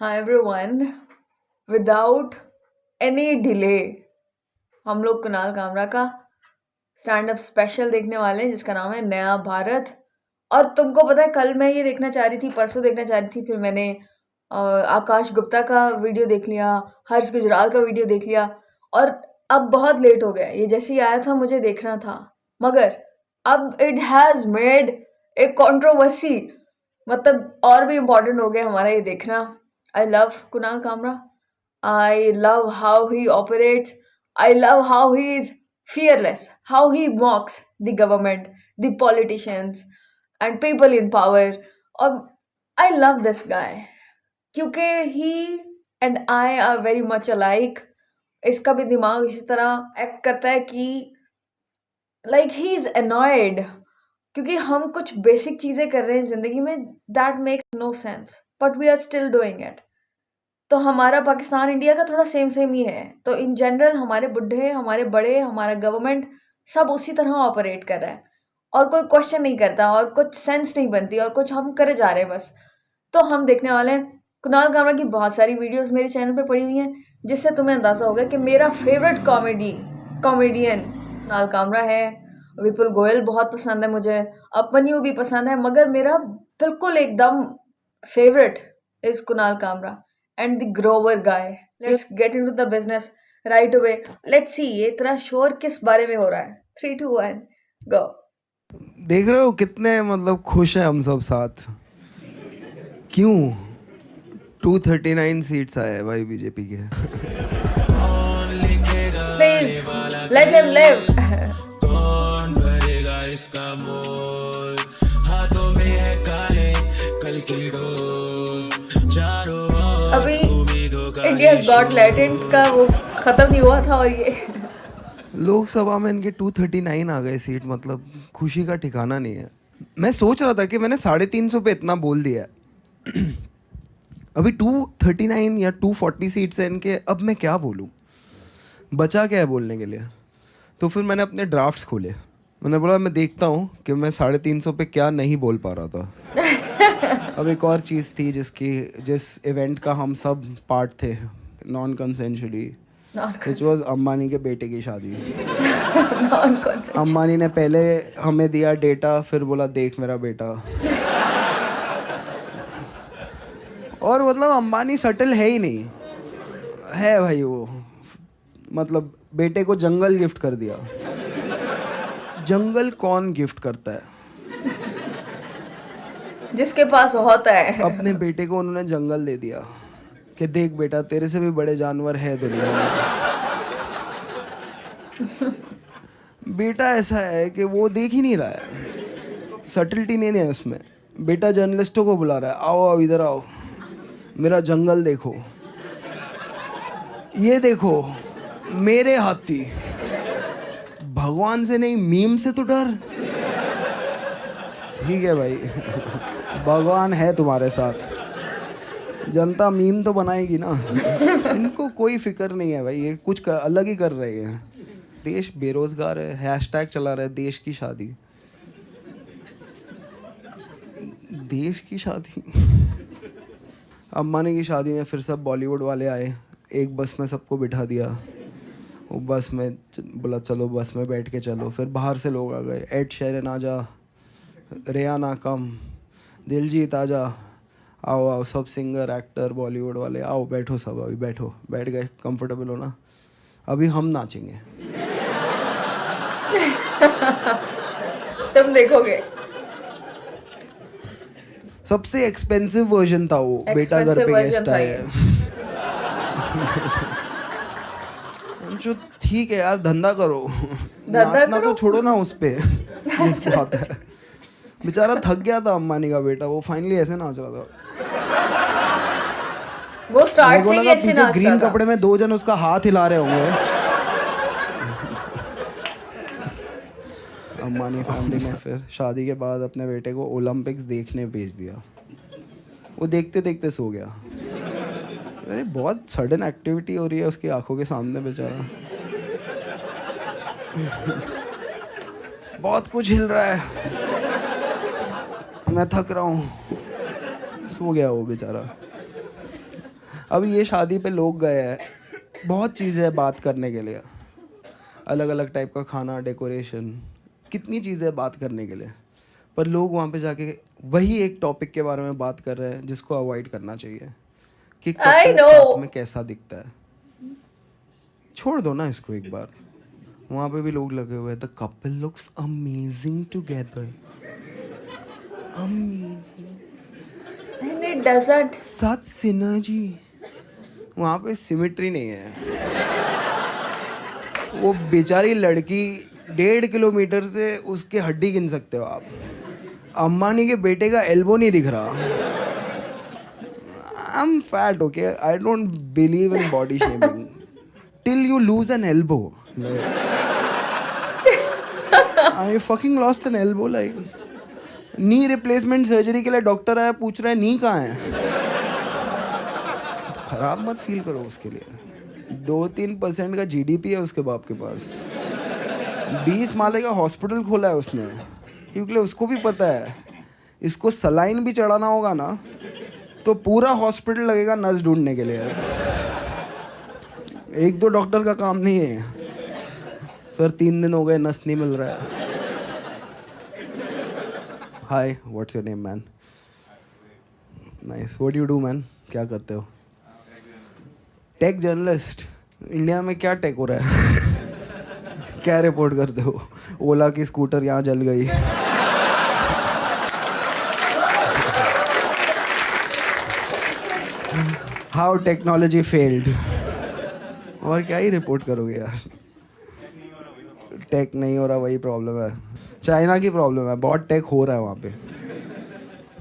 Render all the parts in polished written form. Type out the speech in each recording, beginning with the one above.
Hi everyone. Without any delay, हम लोग कुणाल कामरा का स्टैंड अप स्पेशल देखने वाले हैं जिसका नाम है नया भारत। और तुमको पता है कल मैं ये देखना चाह रही थी, परसों देखना चाह रही थी, फिर मैंने आकाश गुप्ता का वीडियो देख लिया, हर्ष गुजराल का वीडियो देख लिया और अब बहुत लेट हो गया। ये जैसे ही आया था मुझे देखना था, मगर अब it has made a controversy, मतलब और भी इम्पोर्टेंट हो गया हमारा ये देखना। I love Kunal Kamra. I love how he operates. I love how he is fearless, how he mocks the government, the politicians, and people in power. और I love this guy क्योंकि he and I are very much alike. इसका भी दिमाग इसी तरह act करता है कि like he is annoyed क्योंकि हम कुछ बेसिक चीजें कर रहे हैं जिंदगी में that makes no sense, but we are still doing it. तो हमारा पाकिस्तान इंडिया का थोड़ा सेम ही है। तो इन जनरल हमारे बुढ़े, हमारे बड़े, हमारा गवर्नमेंट सब उसी तरह ऑपरेट कर रहा है और कोई क्वेश्चन नहीं करता और कुछ सेंस नहीं बनती और कुछ हम करे जा रहे हैं बस। तो हम देखने वाले हैं कुणाल कामरा की बहुत सारी वीडियोस मेरे चैनल पे पड़ी हुई हैं, जिससे तुम्हें अंदाजा होगा कि मेरा फेवरेट कॉमेडियन कुणाल कामरा है। विपुल गोयल बहुत पसंद है मुझे, अपमन्यु भी पसंद है, मगर मेरा बिल्कुल एकदम favourite is Kunal Kamra and the Grover guy. Let's get into the business right away. Let's see ये तेरा शोर किस बारे में हो रहा है। 3, 2, 1, go. देख रहे हो कितने मतलब खुश हैं हम सब साथ। क्यों 239 सीट्स आए हैं भाई बीजेपी के। Please let him live. कौन भरेगा इसका मोल, हाथों में है काले कल की डोल, चारों अभी इंडिया's Got Talent का वो खत्म नहीं हुआ था और ये लोकसभा में इनके 239 आ गए सीट, मतलब खुशी का ठिकाना नहीं है। मैं सोच रहा था कि मैंने 350 पे इतना बोल दिया है अभी 239 या 240 सीट्स हैं इनके, अब मैं क्या बोलूँ, बचा क्या है बोलने के लिए। तो फिर मैंने अपने ड्राफ्ट्स खोले, मैंने बोला मैं देखता हूँ कि मैं 350 पे क्या नहीं बोल पा रहा था। अब एक और चीज़ थी जिस इवेंट का हम सब पार्ट थे non consensually, which was Ambani के बेटे की शादी। अम्बानी ने पहले हमें दिया डेटा, फिर बोला देख मेरा बेटा। और मतलब अम्बानी सटल है ही नहीं है भाई वो, मतलब बेटे को जंगल गिफ्ट कर दिया। जंगल कौन गिफ्ट करता है? जिसके पास होता है। अपने बेटे को उन्होंने जंगल दे दिया कि देख बेटा तेरे से भी बड़े जानवर है दुनिया में। बेटा ऐसा है कि वो देख ही नहीं रहा है, सटलिटी नहीं है उसमें। बेटा जर्नलिस्टों को बुला रहा है, आओ आओ इधर आओ, मेरा जंगल देखो, ये देखो मेरे हाथी। भगवान से नहीं मीम से तो डर। ठीक है भाई, भगवान है तुम्हारे साथ, जनता मीम तो बनाएगी ना। इनको कोई फिक्र नहीं है भाई, ये कुछ अलग ही कर रहे हैं। देश बेरोजगार है, हैशटैग चला रहा है देश की शादी। देश की शादी। अम्बानी की शादी में फिर सब बॉलीवुड वाले आए, एक बस में सबको बिठा दिया। वो बस में बोला चलो बस में बैठ के चलो, फिर बाहर से लोग आ गए, एड शेरन आजा, रेहाना कम, दिलजीत आजा, आओ आओ सब सिंगर एक्टर बॉलीवुड वाले आओ बैठो सब, अभी बैठो, बैठ गए, कंफर्टेबल हो ना, अभी हम नाचेंगे। तुम देखोगे। सबसे एक्सपेंसिव वर्जन था वो, बेटा घर पे गेस्ट आए। जो ठीक है यार, धंधा करो, नाचना तो छोड़ो ना उस पे जिसको आता है। बेचारा थक गया था अम्बानी का बेटा, वो फाइनली ऐसे नाच रहा था। वो स्टार्ट से ही ऐसे नाच रहा था। ग्रीन कपड़े में 2 जन उसका हाथ हिला रहे होंगे। अम्बानी फैमिली ने फिर शादी के बाद अपने बेटे को ओलंपिक्स देखने भेज दिया। वो देखते देखते सो गया। अरे बहुत सडन एक्टिविटी हो रही है उसकी आंखों के सामने, बेचारा बहुत कुछ हिल रहा है, मैं थक रहा हूँ, सो गया वो बेचारा। अब ये शादी पे लोग गए हैं, बहुत चीज़ें हैं बात करने के लिए, अलग अलग टाइप का खाना, डेकोरेशन, कितनी चीज़ें हैं बात करने के लिए, पर लोग वहाँ पे जाके वही एक टॉपिक के बारे में बात कर रहे हैं जिसको अवॉइड करना चाहिए कि I कपल know. साथ में कैसा दिखता है। छोड़ दो ना इसको एक बार। वहाँ पे भी लोग लगे हुए हैं, the couple looks amazing together, amazing, And it doesn't. साथ सिनर्जी। वहाँ पे सिमेट्री नहीं है। वो बेचारी लड़की 1.5 किलोमीटर से उसकी हड्डी गिन सकते हो आप। अम्बानी के बेटे का एल्बो नहीं दिख रहा। I am fat, okay, I don't believe in body shaming till you lose N elbow. I fucking lost N elbow, like knee replacement surgery के लिए डॉक्टर आया, पूछ रहा है नी कहाँ है। खराब मत फील करो उसके लिए। 2-3% का जीडीपी है उसके बाप के पास। 20 माले का हॉस्पिटल खोला है उसने, क्योंकि उसको भी पता है इसको सलाइन भी चढ़ाना होगा ना तो पूरा हॉस्पिटल लगेगा नस ढूंढने के लिए। 1-2 डॉक्टर का काम नहीं है। सर 3 दिन हो गए, नस नहीं मिल रहा है। Hi, what's your name man? Nice, what you do man? क्या करते हो? Take journalist. इंडिया में क्या टेक हो रहा है? क्या रिपोर्ट करते हो? ओला की स्कूटर यहाँ जल गई। How technology failed. और क्या ही रिपोर्ट करोगे यार? टेक नहीं हो रहा, वही प्रॉब्लम है। चाइना की प्रॉब्लम है, बहुत टेक हो रहा है वहाँ पे।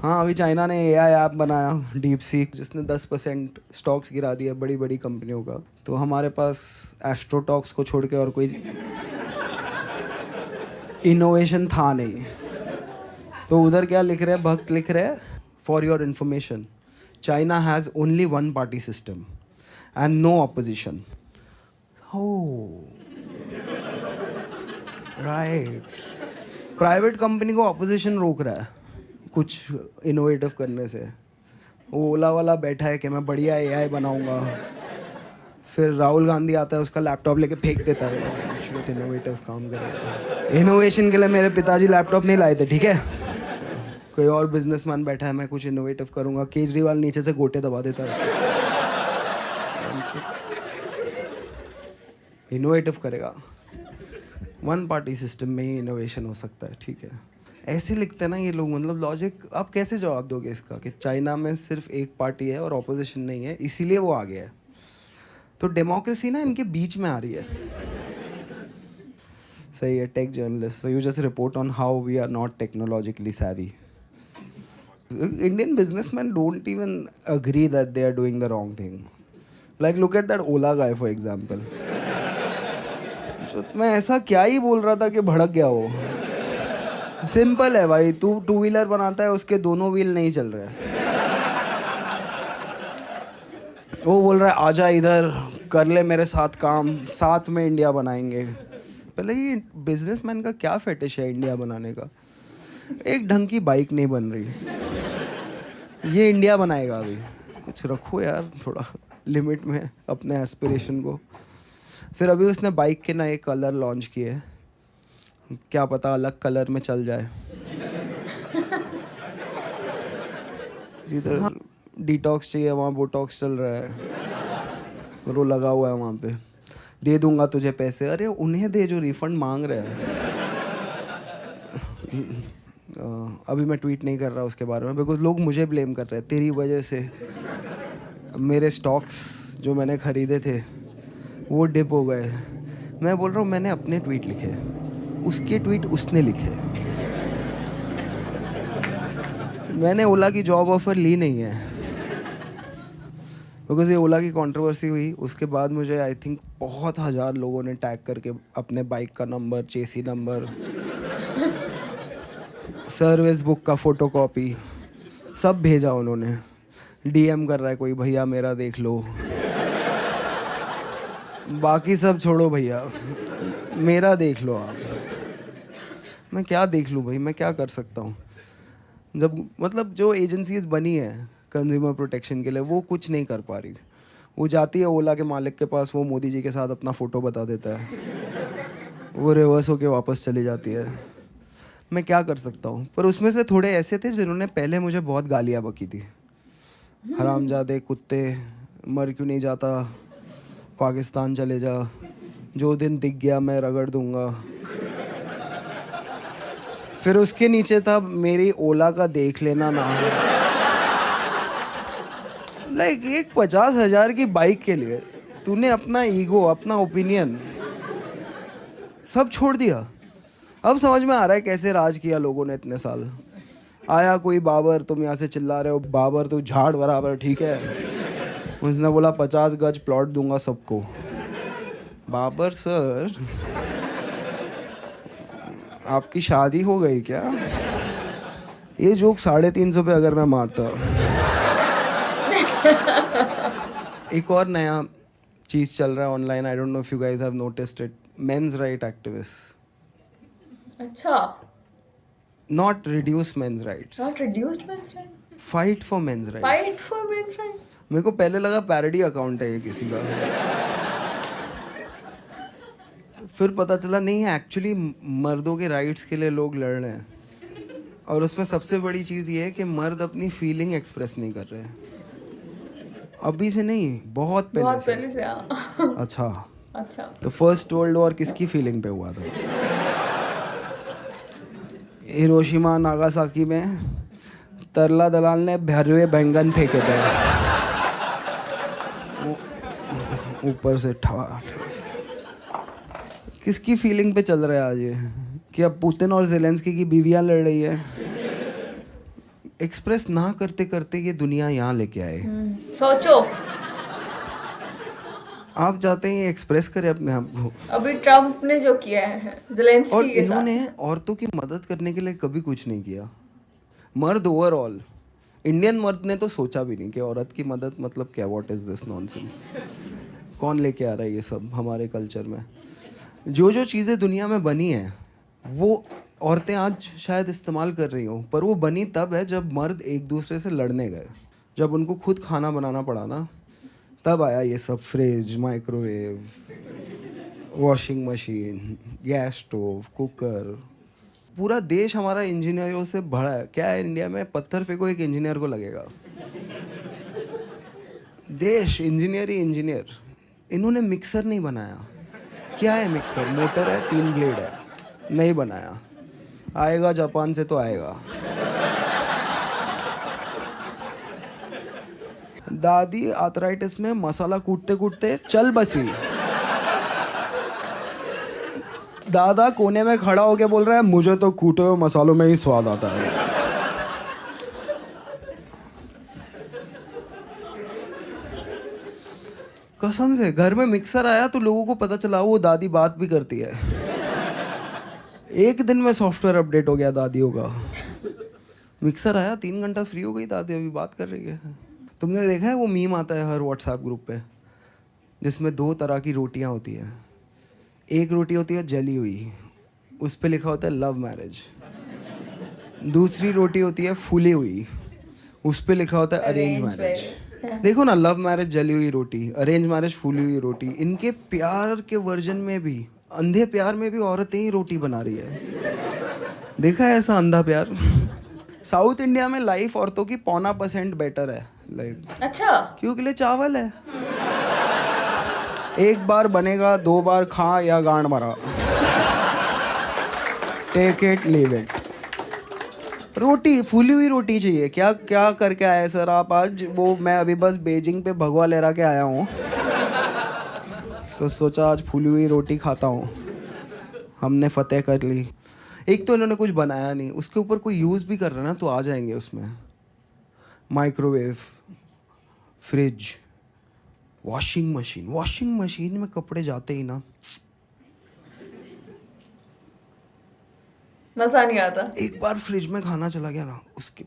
हाँ, अभी चाइना ने एआई ऐप बनाया डीप सीक, जिसने 10% स्टॉक्स गिरा दिया बड़ी बड़ी कंपनियों का। तो हमारे पास एस्ट्रोटॉक्स को छोड़ के और कोई इनोवेशन था नहीं। तो उधर क्या लिख रहे हैं, भक्त लिख रहे हैं, for your information China has only one party system and no opposition. Right, private company को ऑपोजिशन रोक रहा है कुछ इनोवेटिव करने से। वो ओला वाला बैठा है कि मैं बढ़िया एआई बनाऊंगा, फिर राहुल गांधी आता है उसका लैपटॉप लेके फेंक देता है। इनोवेटिव काम कर रहा है। इनोवेशन के लिए मेरे पिताजी लैपटॉप नहीं लाए थे, ठीक है। कोई और बिजनेसमैन बैठा है, मैं कुछ इनोवेटिव करूंगा, केजरीवाल नीचे से गोटे दबा देता है उसको। इनोवेटिव करेगा, वन पार्टी सिस्टम में ही इनोवेशन हो सकता है, ठीक है। ऐसे लिखते हैं ना ये लोग, मतलब लॉजिक आप कैसे जवाब दोगे इसका कि चाइना में सिर्फ एक पार्टी है और ऑपोजिशन नहीं है, इसीलिए वो आ गया है। तो डेमोक्रेसी ना इनके बीच में आ रही है। सही है, tech journalist, so you just report on how we are not technologically savvy. Indian businessmen don't even agree that they are doing the wrong thing. Like look at that Ola guy for example. मैं ऐसा क्या ही बोल रहा था कि भड़क गया वो। सिंपल है भाई, तू 2 व्हीलर बनाता है, उसके दोनों व्हील नहीं चल रहे हैं। वो बोल रहा है आजा इधर कर ले मेरे साथ काम, साथ में इंडिया बनाएंगे। पहले ये बिजनेसमैन का क्या फेटिश है इंडिया बनाने का? एक ढंग की बाइक नहीं बन रही, ये इंडिया बनाएगा अभी। कुछ रखो यार थोड़ा लिमिट में अपने एस्पिरेशन को। फिर अभी उसने बाइक के नए कलर लॉन्च किए, क्या पता अलग कलर में चल जाए। जिधर डिटॉक्स चाहिए वहाँ बोटॉक्स चल रहा है, वो लगा हुआ है वहाँ पे। दे दूंगा तुझे पैसे, अरे उन्हें दे जो रिफंड मांग रहे हैं। अभी मैं ट्वीट नहीं कर रहा उसके बारे में, बिकॉज लोग मुझे ब्लेम कर रहे हैं, तेरी वजह से मेरे स्टॉक्स जो मैंने खरीदे थे वो डिप हो गए। मैं बोल रहा हूँ मैंने अपने ट्वीट लिखे, उसके ट्वीट उसने लिखे। मैंने ओला की जॉब ऑफर ली नहीं है, बिकॉज ये ओला की कंट्रोवर्सी हुई उसके बाद मुझे आई थिंक बहुत 1000 लोगों ने टैग करके अपने बाइक का नंबर, चेसी नंबर, सर्विस बुक का फोटोकॉपी सब भेजा उन्होंने। डीएम कर रहा है कोई, भैया मेरा देख लो। बाकी सब छोड़ो भैया, मेरा देख लो आप। मैं क्या देख लूँ भाई, मैं क्या कर सकता हूँ? जब मतलब जो एजेंसीज बनी है कंज्यूमर प्रोटेक्शन के लिए, वो कुछ नहीं कर पा रही। वो जाती है ओला के मालिक के पास, वो मोदी जी के साथ अपना फ़ोटो बता देता है, वो रिवर्स होके वापस चली जाती है। मैं क्या कर सकता हूँ। पर उसमें से थोड़े ऐसे थे जिन्होंने पहले मुझे बहुत गालियाँ बकी थी, हरामजादे कुत्ते, मर क्यों नहीं जाता, पाकिस्तान चले जा, जो दिन दिख गया मैं रगड़ दूंगा। फिर उसके नीचे था मेरी ओला का देख लेना ना। लाइक एक 50,000 की बाइक के लिए तूने अपना ईगो, अपना ओपिनियन सब छोड़ दिया। अब समझ में आ रहा है कैसे राज किया लोगों ने इतने साल। आया कोई बाबर, तुम यहाँ से चिल्ला रहे हो बाबर तू झाड़ बराबर, ठीक है। उसने बोला 50 गज प्लॉट दूंगा सबको। बाबर सर, आपकी शादी हो गई क्या? ये जोक 350 पे अगर मैं मारता। एक और नया चीज चल रहा है online, I don't know if you guys have noticed it, men's right activist. अच्छा, not reduce men's rights, not reduced men's right, fight for men's fight rights. For men's right. मेरे को पहले लगा पैरोडी अकाउंट है ये किसी का, फिर पता चला नहीं है, एक्चुअली मर्दों के राइट्स के लिए लोग लड़ रहे हैं। और उसमें सबसे बड़ी चीज़ ये है कि मर्द अपनी फीलिंग एक्सप्रेस नहीं कर रहे हैं, अभी से नहीं, बहुत पहले से। हाँ। अच्छा, अच्छा, तो फर्स्ट वर्ल्ड वॉर किसकी फीलिंग पे हुआ था? हिरोशिमा नागासाकी में तरला दलाल ने भरे हुए बैंगन फेंके थे ऊपर से ठाठ। किसकी फीलिंग पे चल रहा है आज ये कि अब पुतिन और ज़ेलेंस्की की बीवियां लड़ रही है? एक्सप्रेस ना करते करते ये दुनिया यहाँ लेके आए। सोचो, आप चाहते हैं ये एक्सप्रेस करें अपने आप को। अभी ट्रम्प ने जो किया है ज़ेलेंस्की और के साथ, इन्होंने औरतों की मदद करने के लिए कभी कुछ नहीं किया। मर्द ओवरऑल, इंडियन मर्द ने तो सोचा भी नहीं कि औरत की मदद मतलब क्या, व्हाट इज दिस नॉनसेंस, कौन लेके आ रहा है ये सब हमारे कल्चर में। जो जो चीज़ें दुनिया में बनी हैं वो औरतें आज शायद इस्तेमाल कर रही हों, पर वो बनी तब है जब मर्द एक दूसरे से लड़ने गए, जब उनको खुद खाना बनाना पड़ा ना, तब आया ये सब। Fridge, microwave, washing machine, gas stove, cooker. पूरा देश हमारा इंजीनियरों से भरा है। क्या है इंडिया में, पत्थर फेंको एक इंजीनियर को लगेगा। देश इंजीनियर ही इंजीनियर। इन्होंने मिक्सर नहीं बनाया। क्या है मिक्सर? मोटर है, 3 ब्लेड है, नहीं बनाया। आएगा जापान से तो आएगा। दादी आर्थराइटिस में मसाला कूटते कूटते चल बसी। दादा कोने में खड़ा होके बोल रहा है मुझे तो कूटे हुए मसालों में ही स्वाद आता है। कसम से घर में मिक्सर आया तो लोगों को पता चला वो दादी बात भी करती है। एक दिन में सॉफ्टवेयर अपडेट हो गया दादियों का। मिक्सर आया, 3 घंटा फ्री हो गई दादी, अभी बात कर रही है। तुमने देखा है वो मीम आता है हर व्हाट्सएप ग्रुप पे, जिसमें 2 तरह की रोटियां होती हैं। एक रोटी होती है जली हुई, उस पे लिखा होता है लव मैरिज। दूसरी रोटी होती है फूली हुई, उस पे लिखा होता है अरेंज मैरिज। देखो ना, लव मैरिज जली हुई रोटी, अरेंज मैरिज फूली हुई रोटी। इनके प्यार के वर्जन में भी, अंधे प्यार में भी औरतें ही रोटी बना रही है। देखा है ऐसा अंधा प्यार? साउथ इंडिया में लाइफ औरतों की 0.5% बेटर है लाइक। अच्छा, क्यों? के लिए चावल है, एक बार बनेगा, 2 बार खा या गांड मरा, टेक इट लीव इट। रोटी, फूली हुई रोटी चाहिए। क्या क्या करके आए सर आप आज? वो मैं अभी बस बीजिंग पे भगवा लहरा के आया हूँ, तो सोचा आज फूली हुई रोटी खाता हूँ। हमने फतेह कर ली। एक तो इन्होंने कुछ बनाया नहीं, उसके ऊपर कोई यूज़ भी कर रहा है ना तो आ जाएंगे उसमें। Microwave, fridge, washing machine. Washing machine में कपड़े जाते ही ना मजा नहीं आता। एक बार फ्रिज में खाना चला गया ना, उसके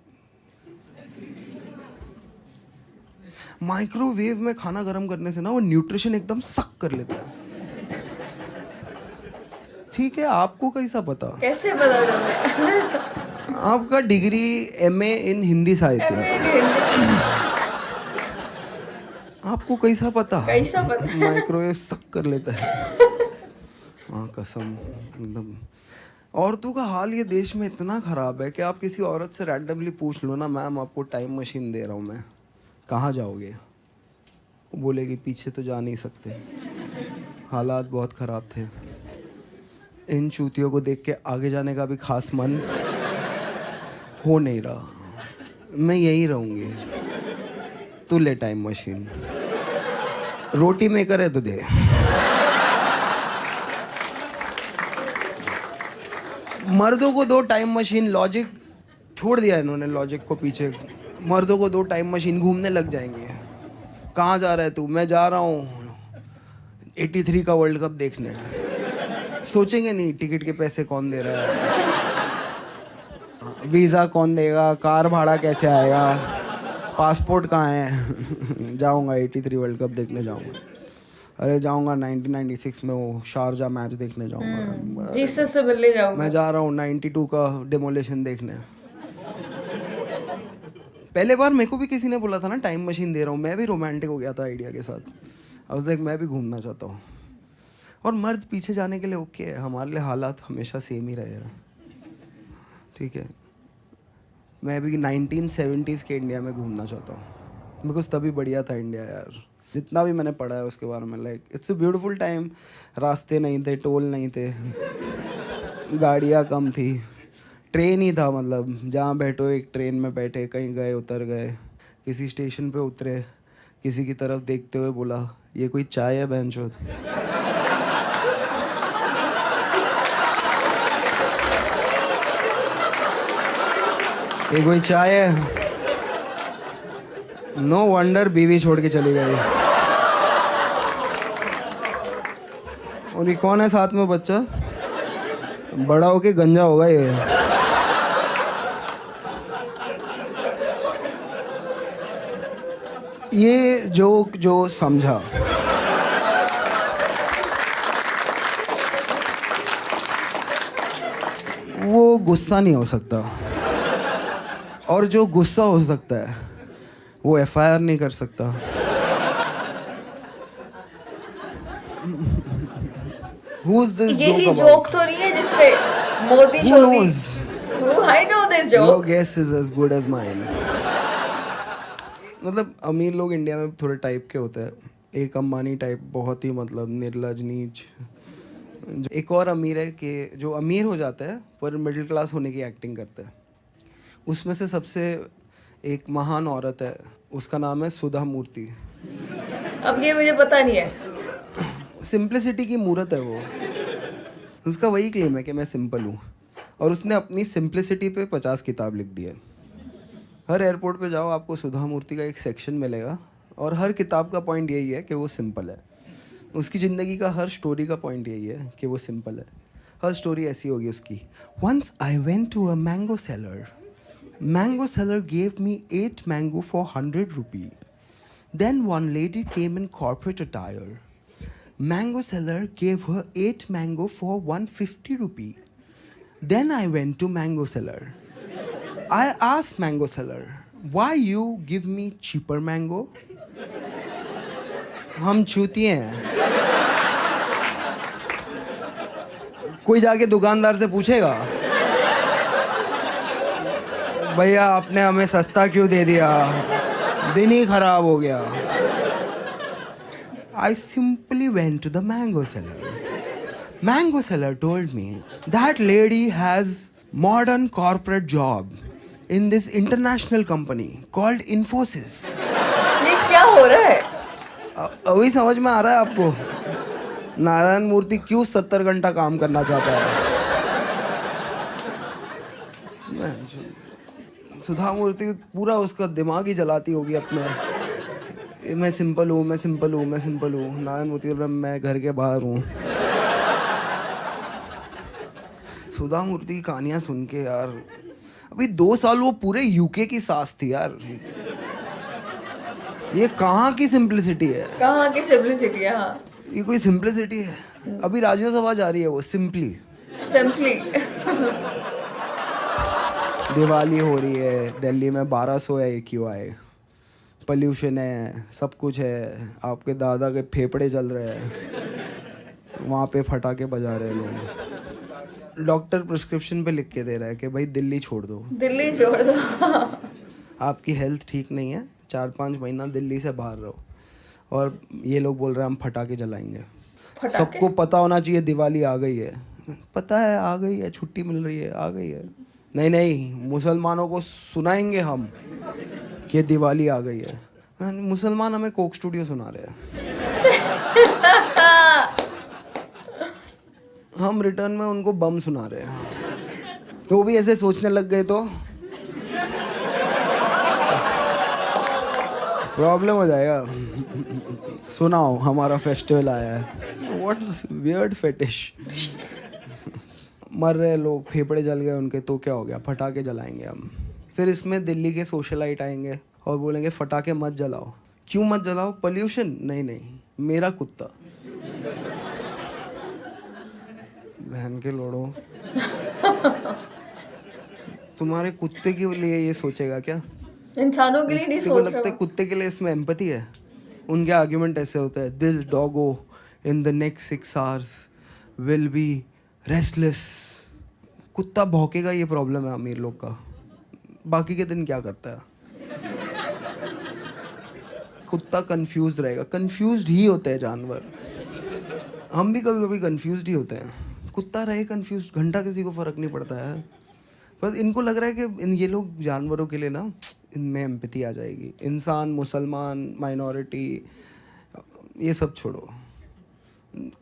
माइक्रोवेव में खाना गर्म करने से ना वो न्यूट्रिशन एकदम सक कर लेता है। ठीक है, आपको कैसा पता? कैसे पता चले? आपका डिग्री एमए इन हिंदी साहित्य आपको कैसा पता माइक्रोवेव सक कर लेता है हाँ कसम एकदम औरतों का हाल ये देश में इतना ख़राब है कि आप किसी औरत से रैंडमली पूछ लो ना मैम आपको टाइम मशीन दे रहा हूँ मैं कहाँ जाओगे वो बोलेगी पीछे तो जा नहीं सकते हालात बहुत ख़राब थे इन चूतियों को देख के आगे जाने का भी खास मन हो नहीं रहा मैं यही रहूँगी तू ले टाइम मशीन रोटी मेकर है तो दे मर्दों को दो टाइम मशीन लॉजिक छोड़ दिया इन्होंने लॉजिक को पीछे मर्दों को दो टाइम मशीन घूमने लग जाएंगे कहाँ जा रहा है तू मैं जा रहा हूँ 83 का वर्ल्ड कप देखने सोचेंगे नहीं टिकट के पैसे कौन दे रहा है वीज़ा कौन देगा कार भाड़ा कैसे आएगा पासपोर्ट कहाँ है जाऊँगा 83 वर्ल्ड कप देखने जाऊँगा अरे जाऊँगा 1996 में वो शारजा मैच देखने जाऊँगा जीसस से मिलने जाऊँगा मैं जा रहा हूँ 92 का डेमोलेशन देखने पहले बार मेरे को भी किसी ने बोला था ना टाइम मशीन दे रहा हूँ मैं भी रोमांटिक हो गया था आइडिया के साथ अब देख मैं भी घूमना चाहता हूँ और मर्द पीछे जाने के लिए ओके है हमारे लिए हालात हमेशा सेम ही रहे हैं ठीक है मैं भी 1970s के इंडिया में घूमना चाहता हूँ बिकॉज तभी बढ़िया था इंडिया यार जितना भी मैंने पढ़ा है उसके बारे में like it's a beautiful time रास्ते नहीं थे टोल नहीं थे गाड़ियाँ कम थी ट्रेन ही था मतलब जहाँ बैठो एक ट्रेन में बैठे कहीं गए उतर गए किसी स्टेशन पे उतरे किसी की तरफ देखते हुए बोला ये कोई चाय है बहनचोद ये कोई चाय है नो वंडर बीवी छोड़ के चली गई और ये कौन है साथ में बच्चा बड़ा होके गंजा होगा ये जोक जो समझा वो गुस्सा नहीं हो सकता और जो गुस्सा हो सकता है वो एफआईआर नहीं कर सकता Who's this यही joke जोक about? तो नहीं है जिसपे Modi Who शोदी knows? I know this joke Your guess is as good as mine. मतलब अमीर लोग इंडिया में थोड़े टाइप के होते हैं एक अंबानी टाइप बहुत ही मतलब निर्लज नीच एक और अमीर है कि जो अमीर हो जाता है पर मिडिल क्लास होने की एक्टिंग करता है उसमें से सबसे एक महान औरत है उसका नाम है सुधा मूर्ति अब ये मुझे पता नहीं है सिंप्लिसिटी की मूर्त है वो उसका वही क्लेम है कि मैं सिंपल हूँ और उसने अपनी सिंप्लिसिटी पे 50 किताब लिख दी है हर एयरपोर्ट पे जाओ आपको सुधा मूर्ति का एक सेक्शन मिलेगा और हर किताब का पॉइंट यही है कि वो सिंपल है उसकी ज़िंदगी का हर स्टोरी का पॉइंट यही है कि वो सिंपल है हर स्टोरी ऐसी होगी उसकी once I went to a mango seller gave me 8 mango for 100 rupee. Then one lady came in corporate attire. Mango seller gave her 8 mango for 150 rupee. Then I went to mango seller. I asked mango seller, why you give me cheaper mango? हम चूतिए हैं कोई जाके दुकानदार से पूछेगा भैया आपने हमें सस्ता क्यों दे दिया दिन ही खराब हो गया I simply went to the mango seller. Mango seller told me that lady has modern corporate job in this international company called Infosys. ये क्या हो रहा है अभी समझ में आ रहा है आपको नारायण मूर्ति क्यों 70 घंटा काम करना चाहता है सुधा मूर्ति पूरा उसका दिमाग ही जलाती होगी अपने मैं सिंपल हूँ नारायण मूर्ति मैं घर के बाहर हूँ सुधा मूर्ति की कहानियाँ सुन के यार अभी 2 साल वो पूरे यूके की सास थी यार ये कहाँ की सिंप्लिसिटी है हाँ ये कोई सिंप्लिसिटी है अभी राज्यसभा जा रही है वो सिंपली दिवाली हो रही है, दिल्ली में 1200 है AQI, पोल्यूशन है, सब कुछ है, आपके दादा के फेफड़े जल रहे हैं, वहाँ पे फटाके बजा रहे हैं लोग। डॉक्टर प्रिस्क्रिप्शन पे लिख के दे रहा है कि भाई दिल्ली छोड़ दो, दिल्ली छोड़ दो। आपकी हेल्थ ठीक नहीं है, 4-5 महीना दिल्ली से बाहर रहो। और ये लोग बोल रहे हैं हम फटाके जलाएंगे। फटाके? सबको पता होना चाहिए दिवाली आ गई है। पता है आ गई है, छुट्टी मिल रही है, आ गई है। नहीं नहीं, मुसलमानों को सुनाएंगे हम कि दिवाली आ गई है। मुसलमान हमें कोक स्टूडियो सुना रहे हैं, हम रिटर्न में उनको बम सुना रहे हैं। वो भी ऐसे सोचने लग गए तो प्रॉब्लम हो जाएगा। सुनाओ हमारा फेस्टिवल आया है, व्हाट वियर्ड फेटिश। मर रहे लोग, फेफड़े जल गए उनके, तो क्या हो गया, फटाके जलाएंगे हम। फिर इसमें दिल्ली के सोशलाइट आएंगे और बोलेंगे फटाके मत जलाओ। क्यों मत जलाओ? पोल्यूशन? नहीं नहीं, मेरा कुत्ता। बहन के लोड़ो, तुम्हारे कुत्ते के लिए ये सोचेगा क्या? इंसानों के लिए नहीं किसी को सोच लगता है रहा। कुत्ते के लिए इसमें एम्पैथी है? उनके आर्ग्यूमेंट ऐसे होते हैं, this Doggo in the next 6 hours will be restless. कुत्ता भौंकेगा, ये प्रॉब्लम है अमीर लोग का। बाकी के दिन क्या करता है? कुत्ता कंफ्यूज रहेगा। कंफ्यूज्ड ही होते हैं जानवर, हम भी कभी कभी कंफ्यूज्ड ही होते हैं। कुत्ता रहे कंफ्यूज, घंटा किसी को फर्क नहीं पड़ता है। बस इनको लग रहा है कि ये लोग जानवरों के लिए ना, इनमें एम्पैथी आ जाएगी। इंसान, मुसलमान, माइनॉरिटी, ये सब छोड़ो,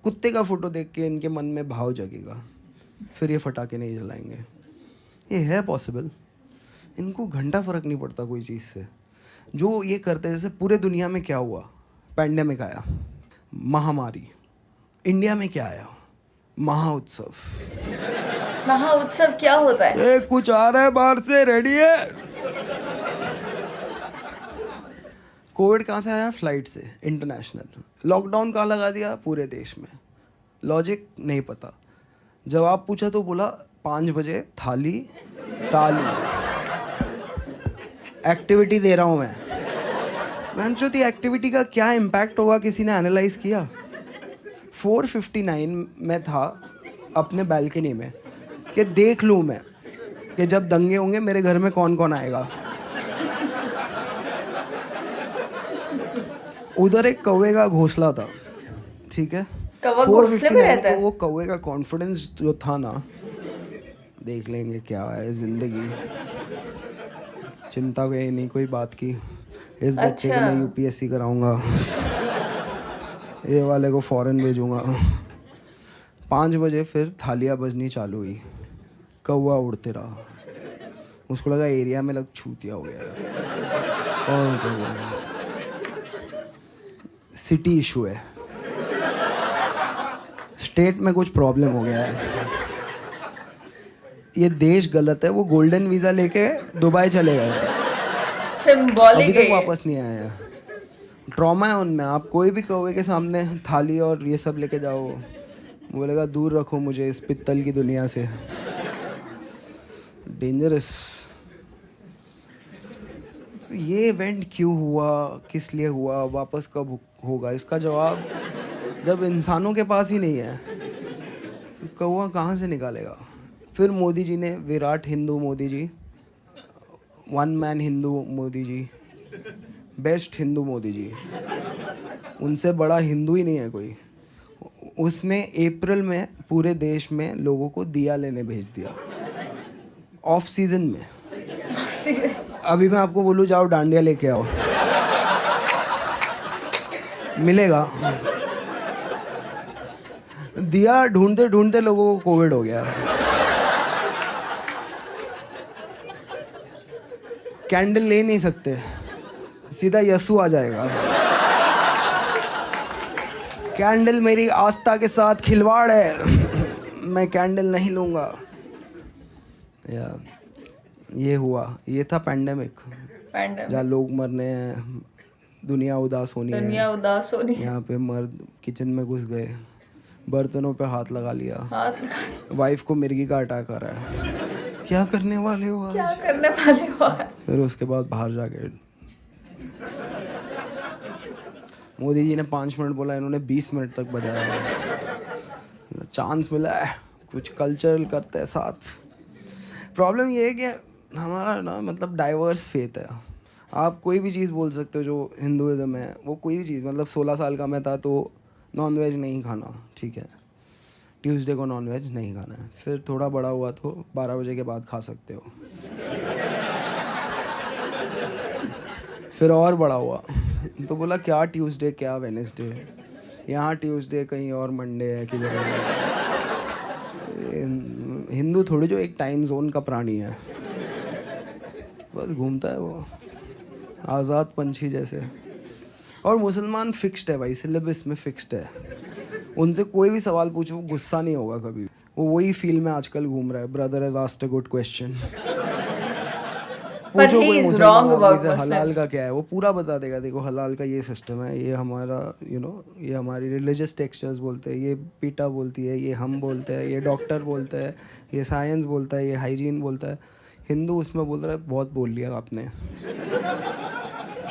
कुत्ते का फोटो देख के इनके मन में भाव जगेगा, फिर ये फटाके नहीं जलाएंगे। ये है पॉसिबल। इनको घंटा फर्क नहीं पड़ता कोई चीज़ से। जो ये करते हैं, जैसे पूरे दुनिया में क्या हुआ, पैंडेमिक आया, महामारी। इंडिया में क्या आया, महाउत्सव। महाउत्सव क्या होता है? ए, कुछ आ रहा है बाहर से, रेडी है? कोविड कहाँ से आया? फ्लाइट से, इंटरनेशनल। लॉकडाउन कहाँ लगा दिया? पूरे देश में। लॉजिक नहीं पता। जवाब पूछा तो बोला 5 बजे थाली ताली। एक्टिविटी दे रहा हूँ मैं सोचती एक्टिविटी का क्या इम्पैक्ट होगा, किसी ने एनालाइज किया? 4:59 में था अपने बालकनी में कि देख लूँ मैं कि जब दंगे होंगे मेरे घर में कौन कौन आएगा। उधर एक कौवे का घोंसला था, ठीक है? कौवा घोंसले में रहता है? वो कौवे का कॉन्फिडेंस जो था ना, देख लेंगे क्या है जिंदगी, चिंता कोई नहीं कोई बात की। इस बच्चे को मैं UPSC कराऊंगा, ये वाले को फॉरेन भेजूंगा। 5 बजे फिर थालियाँ बजनी चालू हुई, कौवा उड़ते रहा। उसको लगा एरिया में लग छूतिया हो गया है। और सिटी इशू है, स्टेट में कुछ प्रॉब्लम हो गया है, ये देश गलत है। वो गोल्डन वीज़ा लेके दुबई चले गए, सिंबॉलिक अभी तक है। वापस नहीं आए हैं। ट्रॉमा है उनमें। आप कोई भी कौवे के सामने थाली और ये सब लेके जाओ, बोलेगा दूर रखो मुझे इस पित्तल की दुनिया से, डेंजरस। ये इवेंट क्यों हुआ, किस लिए हुआ, वापस कब होगा, इसका जवाब जब इंसानों के पास ही नहीं है, कौवा कहाँ से निकालेगा? फिर मोदी जी ने, विराट हिंदू मोदी जी, 1 मैन हिंदू मोदी जी, बेस्ट हिंदू मोदी जी, उनसे बड़ा हिंदू ही नहीं है कोई। उसने अप्रैल में पूरे देश में लोगों को दिया लेने भेज दिया, ऑफ सीजन में। अभी मैं आपको बोलूँ जाओ डांडिया लेके आओ, मिलेगा? दिया ढूंढते ढूंढते लोगों को कोविड हो गया। कैंडल ले नहीं सकते, सीधा यसु आ जाएगा। कैंडल मेरी आस्था के साथ खिलवाड़ है, मैं कैंडल नहीं लूँगा। ये हुआ, ये था पैंडेमिक, जहाँ लोग मरने हैं, दुनिया उदास होनी है, दुनिया उदास होनी है। यहाँ पे मर्द किचन में घुस गए, बर्तनों पे हाथ लगा लिया, हाथ लगा। वाइफ को मिर्गी का अटैक आ रहा है, क्या करने वाले हो क्या आज? करने वाले हो? फिर उसके बाद बाहर जाके मोदी जी ने 5 मिनट बोला, इन्होंने 20 मिनट तक बजाया। चांस मिला है, कुछ कल्चरल करते हैं साथ। प्रॉब्लम ये है कि हमारा ना मतलब डाइवर्स फेथ है। आप कोई भी चीज़ बोल सकते हो जो हिंदुज़म है, वो कोई भी चीज़, मतलब 16 साल का मैं था तो नॉन वेज नहीं खाना, ठीक है, ट्यूसडे को नॉन वेज नहीं खाना है। फिर थोड़ा बड़ा हुआ तो 12 बजे के बाद खा सकते हो। फिर और बड़ा हुआ तो बोला क्या ट्यूसडे क्या वेडनेसडे, यहाँ ट्यूसडे कहीं और मंडे है किधर है। हिंदू थोड़ी जो एक टाइम जोन का प्राणी है, बस घूमता है वो आज़ाद पंछी जैसे। और मुसलमान फिक्स्ड है भाई, सिलेबस में फिक्स्ड है। उनसे कोई भी सवाल पूछो वो गुस्सा नहीं होगा कभी। वो वही फील्ड में आजकल घूम रहा है। Brother has asked a good question. But पूछो he कोई is मुसलमान wrong आदमी about से हलाल Muslims. का क्या है, वो पूरा बता देगा। देखो हलाल का ये सिस्टम है, ये हमारा ये हमारी रिलीजियस टेक्सचर्स बोलते हैं, ये पीटा बोलती है, ये हम बोलते हैं, ये डॉक्टर बोलते हैं, ये साइंस बोलता है, ये हाइजीन बोलता है। हिंदू उसमें बोल रहा है बहुत बोल लिया आपने,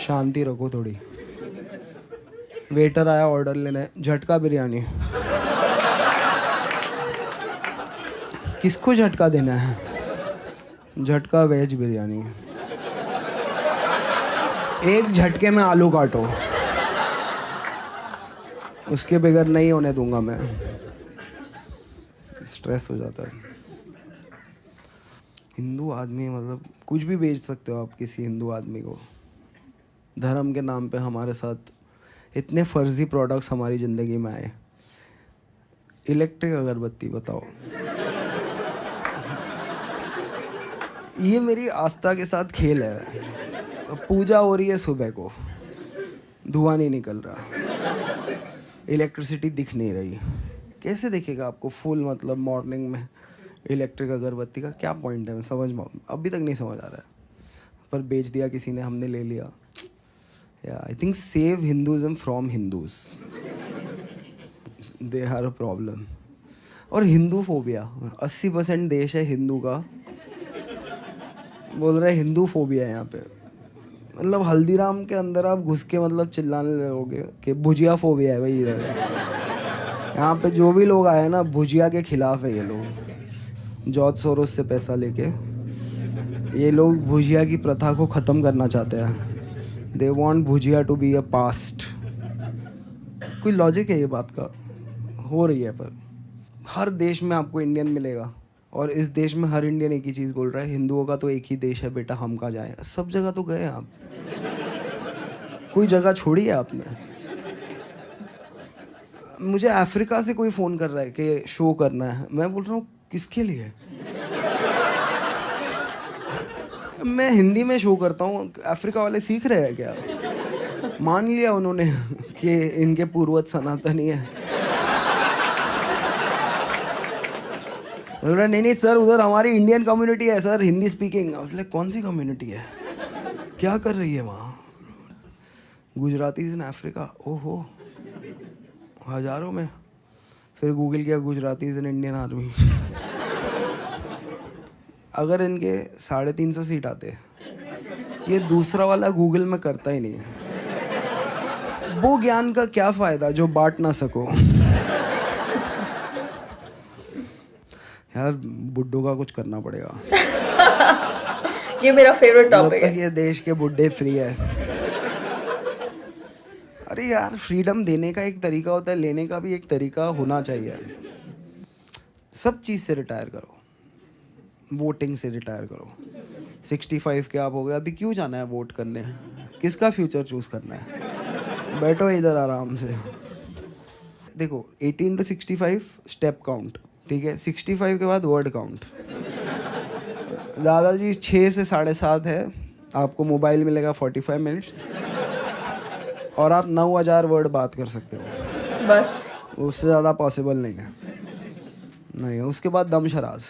शांति रखो थोड़ी। वेटर आया ऑर्डर लेने, झटका बिरयानी। किसको झटका देना है? झटका वेज बिरयानी। एक झटके में आलू काटो, उसके बगैर नहीं होने दूंगा मैं। स्ट्रेस हो जाता है। हिंदू आदमी मतलब कुछ भी बेच सकते हो आप किसी हिंदू आदमी को। धर्म के नाम पे हमारे साथ इतने फर्जी प्रोडक्ट्स हमारी ज़िंदगी में आए। इलेक्ट्रिक अगरबत्ती बताओ, ये मेरी आस्था के साथ खेल है। पूजा हो रही है सुबह को, धुआं नहीं निकल रहा, इलेक्ट्रिसिटी दिख नहीं रही। कैसे दिखेगा आपको फुल मतलब मॉर्निंग में इलेक्ट्रिक अगरबत्ती का क्या पॉइंट है? मैं समझ अभी तक नहीं समझ आ रहा है। पर बेच दिया किसी ने, हमने ले लिया। I think save Hinduism from Hindus, they are a problem. और हिंदू फोबिया 80% देश है हिंदू का, बोल रहे हिंदू फोबिया है यहाँ पे। मतलब हल्दीराम के अंदर आप घुस के मतलब चिल्लाने लगोगे कि भुजिया फोबिया है भाई इधर। यहाँ पे जो भी लोग आए ना भुजिया के खिलाफ है ये लोग। जॉर्ज सोरोस से पैसा लेके ये लोग भुजिया की प्रथा को ख़त्म करना चाहते हैं। They want bhujia to be a past. कोई लॉजिक है ये बात का? हो रही है। पर हर देश में आपको इंडियन मिलेगा, और इस देश में हर इंडियन एक ही चीज़ बोल रहा है, हिंदुओं का तो एक ही देश है बेटा, हम कहाँ जाए। सब जगह तो गए आप, कोई जगह छोड़ी है आपने? मुझे अफ्रीका से कोई फ़ोन कर रहा है कि शो करना है। मैं बोल रहा हूँ किसके लिए? मैं हिंदी में शो करता हूँ, अफ्रीका वाले सीख रहे हैं क्या? मान लिया उन्होंने कि इनके पूर्वज सनातनी है। बोल रहा नहीं सर, उधर हमारी इंडियन कम्युनिटी है सर, हिंदी स्पीकिंग। उसने कौन सी कम्युनिटी है, क्या कर रही है वहाँ? गुजरातीज इन अफ्रीका, ओहो हज़ारों में। फिर गूगल किया गुजरातीज इन इंडियन आर्मी। अगर इनके 350 सीट आते, ये दूसरा वाला गूगल में करता ही नहीं है। वो ज्ञान का क्या फ़ायदा जो बांट ना सको। यार बुड्ढों का कुछ करना पड़ेगा। ये मेरा फेवरेट जब टॉपिक तक है। ये देश के बुड्ढे फ्री है। अरे यार फ्रीडम देने का एक तरीका होता है, लेने का भी एक तरीका होना चाहिए। सब चीज़ से रिटायर करो, वोटिंग से रिटायर करो। 65 के आप हो गए, अभी क्यों जाना है वोट करने? किसका फ्यूचर चूज़ करना है? बैठो इधर आराम से। देखो 18 to 65 स्टेप काउंट, ठीक है। 65 के बाद वर्ड काउंट। दादाजी 6 से 7:30 है, आपको मोबाइल मिलेगा 45 मिनट्स, और आप 9000 वर्ड बात कर सकते हो बस। उससे ज़्यादा पॉसिबल नहीं है। नहीं, उसके बाद दम शराज।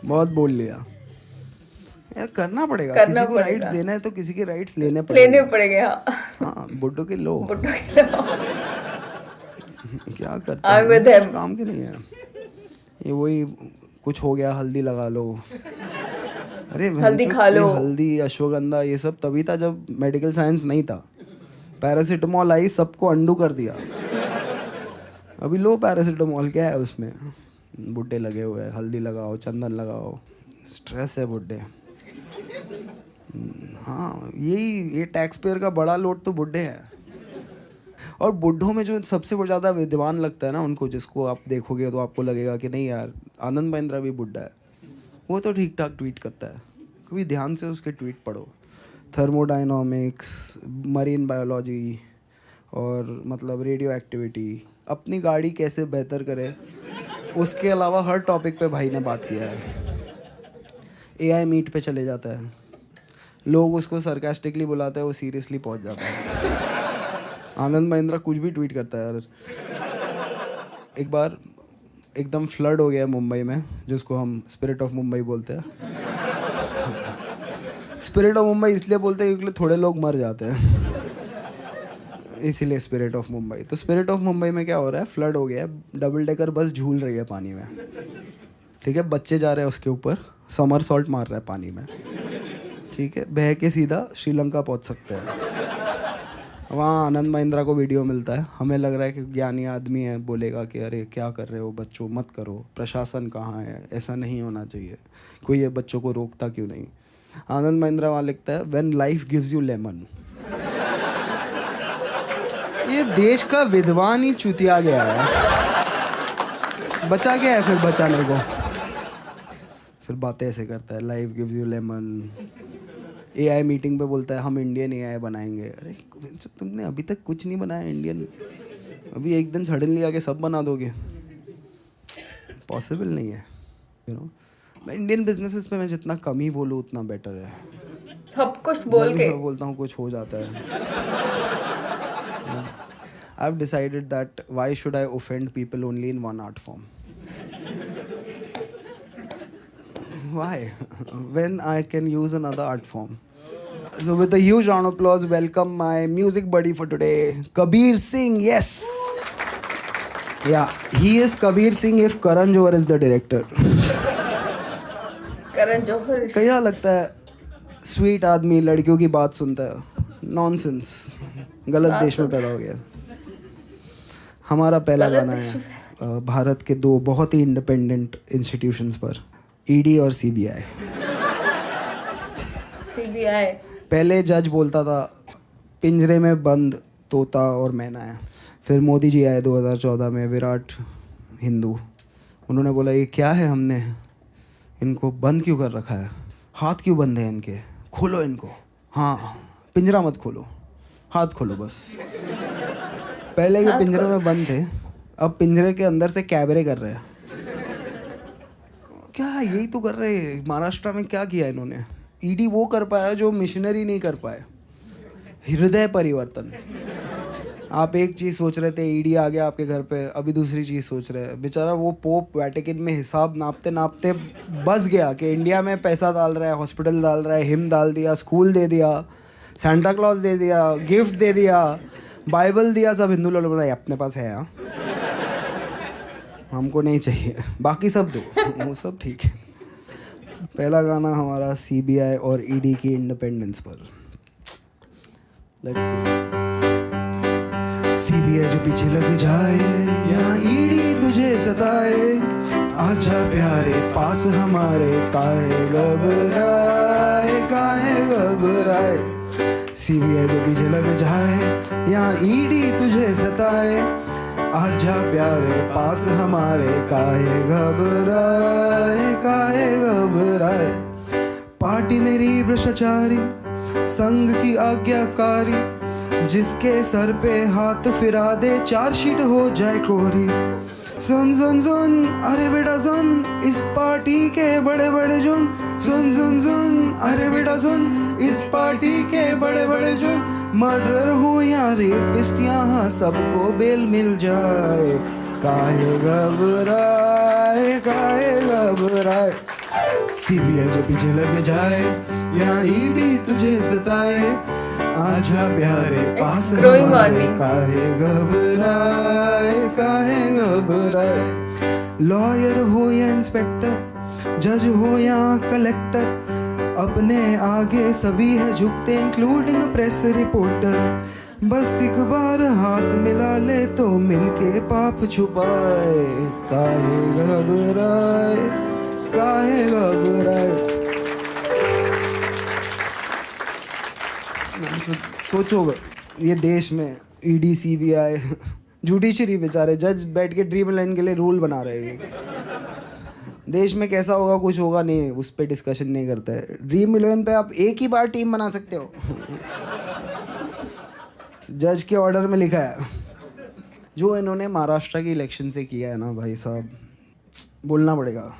बहुत बोल लिया यार, करना पड़ेगा। करना किसी को पड़ेगा। राइट्स देना है तो किसी के राइट्स लेने लेने पड़ेंगे। पड़ेंगे। हाँ, हाँ, बुड्ढों के लो। बुड्ढों के लिए। क्या करते I'm हैं, with कुछ him. काम के नहीं है। ये वही कुछ हो गया हल्दी लगा लो। अरे हल्दी खा लो। हल्दी अश्वगंधा ये सब तभी था जब मेडिकल साइंस नहीं था। पैरासीटामोल आई सबको अंडू कर दिया। अभी लो पैरासीटामोल क्या है उसमें, बुड्ढे लगे हुए हैं, हल्दी लगाओ चंदन लगाओ, स्ट्रेस है बुड्ढे। हाँ ये टैक्स पेयर का बड़ा लोड तो बुड्ढे हैं। और बुड्ढों में जो सबसे ज़्यादा विद्वान लगता है ना उनको, जिसको आप देखोगे तो आपको लगेगा कि नहीं यार आनंद महिंद्रा भी बुड्ढा है, वो तो ठीक ठाक ट्वीट करता है। कभी ध्यान से उसके ट्वीट पढ़ो, थर्मोडाइनमिक्स, मरीन बायोलॉजी और मतलब रेडियो एक्टिविटी, अपनी गाड़ी कैसे बेहतर करे, उसके अलावा हर टॉपिक पे भाई ने बात किया है। AI मीट पे चले जाता है, लोग उसको सरकास्टिकली बुलाते हैं, वो सीरियसली पहुंच जाता है। आनंद महिंद्रा कुछ भी ट्वीट करता है यार। एक बार एकदम फ्लड हो गया मुंबई में, जिसको हम स्पिरिट ऑफ मुंबई बोलते हैं। स्पिरिट ऑफ मुंबई इसलिए बोलते हैं क्योंकि थोड़े लोग मर जाते हैं, इसीलिए स्पिरिट ऑफ मुंबई। तो स्पिरिट ऑफ मुंबई में क्या हो रहा है, फ्लड हो गया है, डबल डेकर बस झूल रही है पानी में, ठीक है, बच्चे जा रहे हैं उसके ऊपर, समर सॉल्ट मार रहा है पानी में, ठीक है, बह के सीधा श्रीलंका पहुंच सकते हैं। वहाँ आनंद महिंद्रा को वीडियो मिलता है, हमें लग रहा है कि ज्ञानी आदमी है, बोलेगा कि अरे क्या कर रहे हो बच्चों, मत करो, प्रशासन कहाँ है, ऐसा नहीं होना चाहिए, कोई ये बच्चों को रोकता क्यों नहीं। आनंद महिंद्रा वहाँ लिखता है when life gives you lemon. ये देश का विद्वान ही चुतिया गया है, बचा क्या है फिर बचाने को। फिर बातें ऐसे करता है, life gives you lemon. AI meeting पे बोलता है हम इंडियन AI बनाएंगे। अरे तुमने अभी तक कुछ नहीं बनाया इंडियन, अभी एक दिन सडनली आके सब बना दोगे, पॉसिबल नहीं है। मैं इंडियन बिजनेसेस पे मैं जितना कम ही बोलूँ उतना बेटर है। सब कुछ बोल जब के मैं बोलता हूँ कुछ हो जाता है। I have decided that why should I offend people only in one art form. Why? When I can use another art form. So with a huge round of applause, welcome my music buddy for today, Kabir Singh. Yes. Yeah, he is Kabir Singh if Karan Johar is the director. Karan Johar क्या लगता है, sweet आदमी लड़कियों की बात सुनता है, nonsense, गलत देश में पैदा हो गया। हमारा पहला गाना है भारत के दो बहुत ही इंडिपेंडेंट इंस्टीट्यूशंस पर, ED और CBI। पहले जज बोलता था पिंजरे में बंद तोता और मैना है, फिर मोदी जी आए 2014 में, विराट हिंदू, उन्होंने बोला ये क्या है, हमने इनको बंद क्यों कर रखा है, हाथ क्यों बंद है इनके, खोलो इनको, हाँ पिंजरा मत खोलो, हाथ खोलो बस। पहले के पिंजरे में बंद थे, अब पिंजरे के अंदर से कैबरे कर रहे हैं। क्या यही तो कर रहे हैं महाराष्ट्र में, क्या किया इन्होंने। ED वो कर पाया जो मिशनरी नहीं कर पाए, हृदय परिवर्तन। आप एक चीज़ सोच रहे थे, ED आ गया आपके घर पे, अभी दूसरी चीज़ सोच रहे हैं। बेचारा वो पोप वैटिकन में हिसाब नापते नापते बस गया कि इंडिया में पैसा डाल रहा है, हॉस्पिटल डाल रहा है, हिम डाल दिया, स्कूल दे दिया, सेंटा क्लॉज दे दिया, गिफ्ट दे दिया, बाइबल दिया, सब हिंदू लोग बोला अपने पास है, हाँ हमको नहीं चाहिए, बाकी सब दो, वो सब ठीक है। पहला गाना हमारा CBI और ED की इंडिपेंडेंस पर। Let's go. CBI जो पीछे लग जाए या ED तुझे सताए, आजा प्यारे पास हमारे, काहे घबराए काहे घबराए। CBI जो पीछे लग जाए या ED तुझे सताए, आजा प्यारे पास हमारे, काहे घबराए काहे घबराए। पार्टी मेरी भ्रष्टाचारी, संघ की आज्ञाकारी, जिसके सर पे हाथ फिरा दे चार्जशीट हो जाए कोरी। सुन सुन सुन अरे बेटा सुन, इस पार्टी के बड़े बड़े जुर्म, सुन सुन सुन अरे बेटा सुन, इस पार्टी के बड़े बड़े जुर्म। मर्डर हो या रेपिस्ट यहाँ सबको बेल मिल जाए, काहे घबराए काहे घबराए। CBI जो पीछे लग जाए या ED तुझे सताए, आजा प्यारे पास हमारे, काहे घबराए काहे घबराए। लॉयर हो या इंस्पेक्टर, जज हो या कलेक्टर, अपने आगे सभी है झुकते इंक्लूडिंग प्रेस रिपोर्टर। बस एक बार हाथ मिला ले तो मिलके पाप छुपाए, काहे घबराए, काहे घबराए। सोचो ये देश में ईडी सीबीआई जुडिशरी बेचारे जज बैठ के ड्रीम लाइन के लिए रूल बना रहे हैं। देश में कैसा होगा कुछ होगा नहीं, उस पर डिस्कशन नहीं करता है। ड्रीम इलेवन पे आप एक ही बार टीम बना सकते हो। जज के ऑर्डर में लिखा है। जो इन्होंने महाराष्ट्र की इलेक्शन से किया है ना भाई साहब, बोलना पड़ेगा।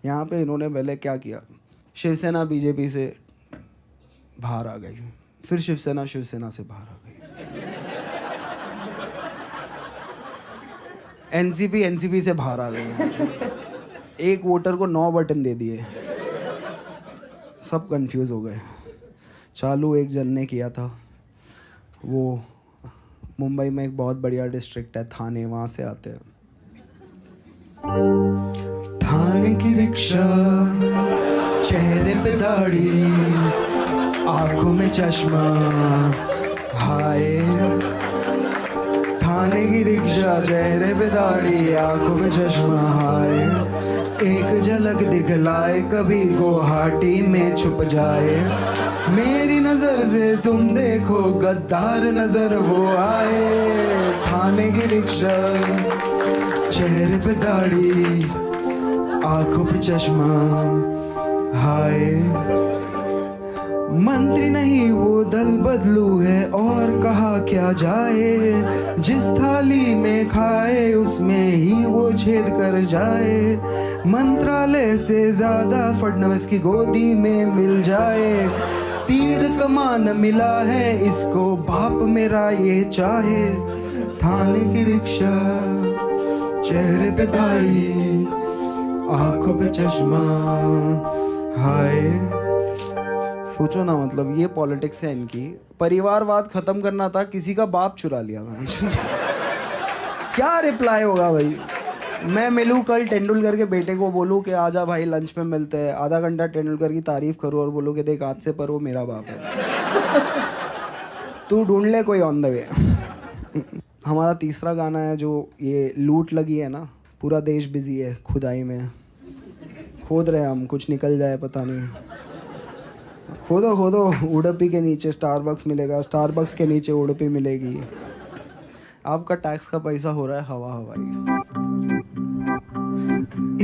यहाँ पे इन्होंने पहले क्या किया, शिवसेना बीजेपी से बाहर आ गई, फिर शिवसेना से बाहर आ गई, एनसीपी से बाहर आ गई। एक वोटर को 9 बटन दे दिए, सब कंफ्यूज हो गए। चालू एक जन ने किया था, वो मुंबई में एक बहुत बढ़िया डिस्ट्रिक्ट है थाने, वहाँ से आते हैं। थाने की रिक्शा, चेहरे पे दाढ़ी, आंखों में चश्मा, हाय। थाने की रिक्शा, चेहरे पे दाढ़ी, आंखों में चश्मा, हाय। एक झलक दिखलाए कभी गुवाहाटी में छुप जाए। मेरी नजर से तुम देखो गद्दार नजर वो आए। थाने की रिक्शा, चेहरे पे दाढ़ी, आंखों पे चश्मा, हाय। मंत्री नहीं वो दल बदलू है और कहा क्या जाए। जिस थाली में खाए उसमें ही वो छेद कर जाए। मंत्रालय से ज्यादा फडणवीस की गोदी में मिल जाए। तीर कमान मिला है इसको बाप मेरा ये चाहे। थाने की रिक्शा, चेहरे पे दाढ़ी, आंखों पे चश्मा, हाय। सोचो ना, मतलब ये पॉलिटिक्स है इनकी। परिवारवाद खत्म करना था, किसी का बाप चुरा लिया। क्या रिप्लाई होगा भाई? मैं मिलूँ कल तेंदुलकर के बेटे को, बोलूँ कि आजा भाई लंच पे मिलते हैं, आधा घंटा तेंदुलकर की तारीफ करूँ और बोलूँ कि देख आज से पर वो मेरा बाप है, तू ढूंढ ले कोई ऑन द वे। हमारा तीसरा गाना है जो ये लूट लगी है ना, पूरा देश बिजी है खुदाई में। खोद रहे हम, कुछ निकल जाए पता नहीं। खोदो खोदो, उडुपी के नीचे स्टारबक्स मिलेगा, स्टारबक्स के नीचे उडुपी मिलेगी। आपका टैक्स का पैसा हो रहा है हवा हवाई।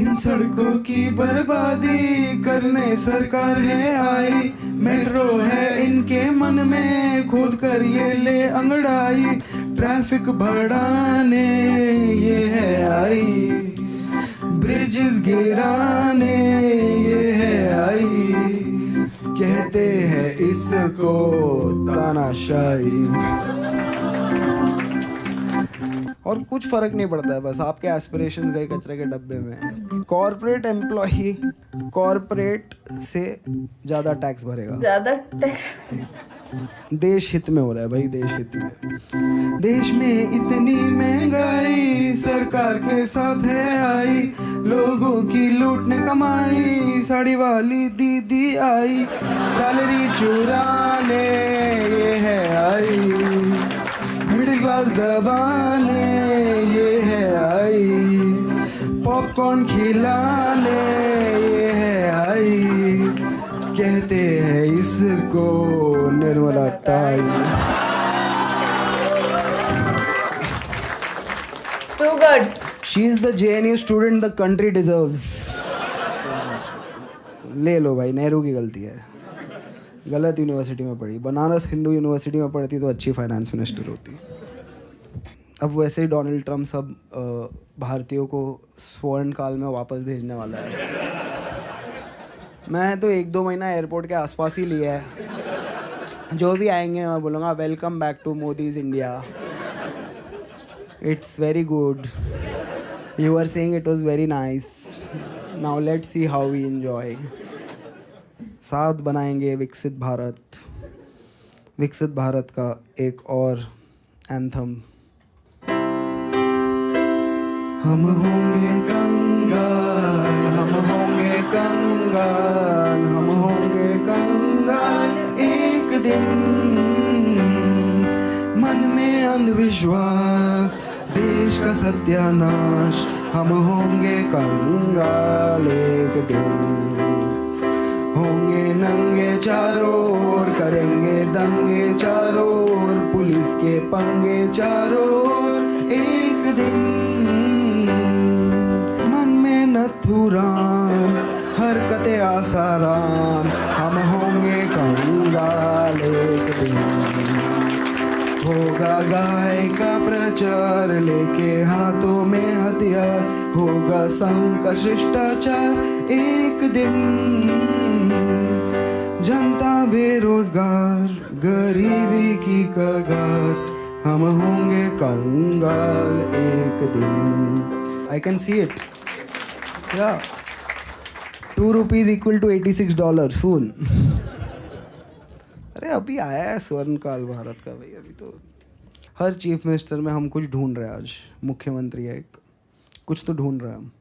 इन सड़कों की बर्बादी करने सरकार है आई। मेट्रो है इनके मन में, खोद कर ये ले अंगड़ाई। ट्रैफिक बढ़ाने ये है आई, ब्रिजेस गिराने ये है आई। कहते हैं इसको तानाशाही। और कुछ फर्क नहीं पड़ता है, बस आपके एस्पिरेशंस गए कचरे के डब्बे में। कॉर्पोरेट एम्प्लॉय कॉर्पोरेट से ज़्यादा टैक्स भरेगा। ज़्यादा टैक्स देश हित में हो रहा है भाई, देश हित में। देश में इतनी महंगाई सरकार के साथ है आई। लोगों की लूटने कमाई, साड़ी वाली दीदी आई। सैलरी चुराने ये है आई, मिडिल क्लास दबाने ये है आई। पॉपकॉर्न खिलाने ये है आई। कहते हैं इसको Nirmala Tai. Too good. She is the JNU student the country deserves. ले लो भाई, नेहरू की गलती है, गलत यूनिवर्सिटी में पढ़ी। बनारस हिंदू यूनिवर्सिटी में पढ़ती तो अच्छी फाइनेंस मिनिस्टर होती। अब वैसे ही डोनाल्ड ट्रम्प सब भारतीयों को स्वर्ण काल में वापस भेजने वाला है। मैं तो 1-2 महीना एयरपोर्ट के आसपास ही लिया है। जो भी आएंगे मैं बोलूँगा welcome back to Modi's India, it's very good, you are saying it was very nice, now let's see how we enjoy. साथ बनाएंगे विकसित भारत। विकसित भारत का एक और एंथम। हम होंगे कंगाल, हम होंगे कंगाल, हम होंगे कंगाल एक दिन। मन में अंधविश्वास, देश का सत्यानाश, हम होंगे कंगाल एक दिन। होंगे नंगे चारों ओर, करेंगे दंगे चारों ओर, पुलिस के पंगे चारों ओर एक दिन। मन में नथुराम, हरकतें आसाराम, हम होंगे कंगाल एक दिन। होगा गाय का प्रचार, लेके हाथों में हथियार, होगा संघ का शिष्टाचार एक दिन। जनता बेरोजगार, गरीबी की कगार, हम होंगे कंगाल एक दिन। I can see it. Yeah. ₹2 equal to $86 soon. अरे अभी आया है स्वर्ण काल भारत का भाई। अभी तो हर चीफ मिनिस्टर में हम कुछ ढूंढ रहे हैं। आज मुख्यमंत्री है एक, कुछ तो ढूंढ रहे हैं हम।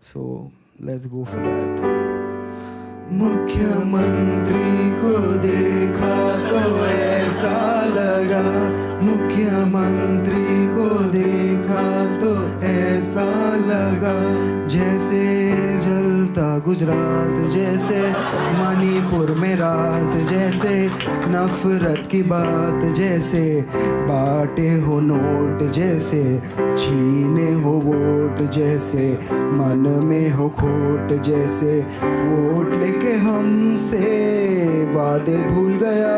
So let's go for that. मुख्यमंत्री को देखा तो ऐसा लगा, मुख्यमंत्री को देखा तो ऐसा लगा, जैसे जलता गुजरात, जैसे मणिपुर में रात, जैसे नफरत की बात, जैसे बांटे हो नोट, जैसे छीने हो वोट, जैसे मन में हो खोट, जैसे वोट लेके हमसे वादे भूल गया।